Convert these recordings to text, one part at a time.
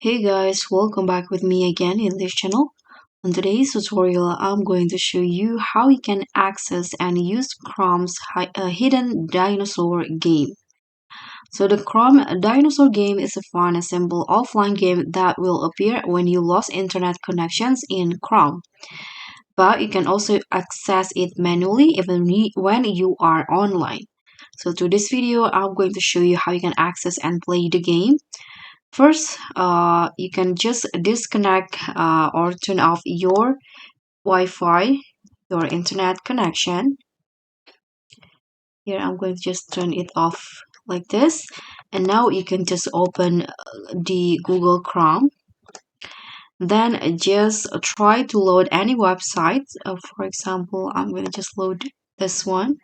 Hey guys, welcome back with me again in this channel. On today's tutorial, I'm going to show you how you can access and use Chrome's hidden dinosaur game. So the Chrome Dinosaur Game is a fun and simple offline game that will appear when you lost internet connections in Chrome. But you can also access it manually even when you are online. So through this video, I'm going to show you how you can access and play the game. First, you can just disconnect or turn off your Wi-Fi, your internet connection. Here, I'm going to just turn it off like this. And now you can just open the Google Chrome. Then just try to load any website. For example, I'm going to just load this one.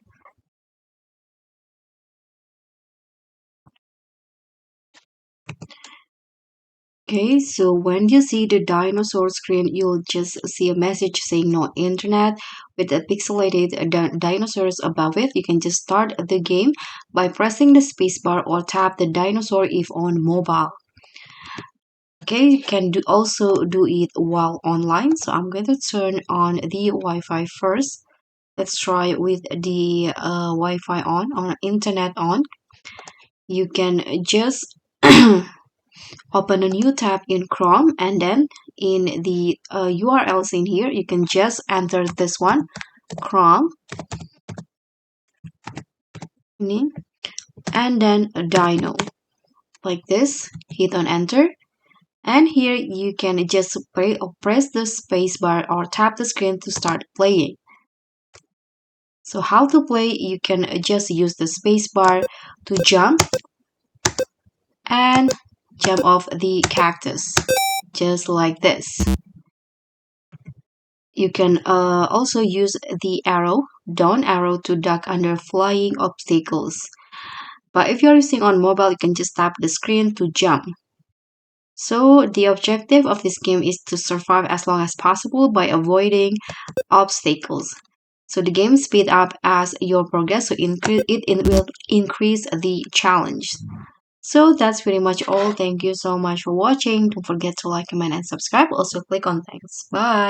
Okay, so when you see the dinosaur screen, you'll just see a message saying no internet with a pixelated dinosaurs above it. You can just start the game by pressing the spacebar or tap the dinosaur if on mobile. Okay, you can also do it while online. So I'm going to turn on the Wi-Fi first. Let's try with the Wi-Fi on internet on. You can just open a new tab in Chrome, and then in the URLs in here you can just enter this one, Chrome, and then Dino like this. Hit on enter, and here you can just press the space bar or tap the screen to start playing. So how to play? You can just use the space bar to jump and jump off the cactus just like this. You can also use the down arrow to duck under flying obstacles. But if you're using on mobile, you can just tap the screen to jump. So the objective of this game is to survive as long as possible by avoiding obstacles. So the game speed up as your progress, so it will increase the challenge. So that's pretty much all. Thank you so much for watching. Don't forget to like, comment, and subscribe. Also click on thanks. Bye.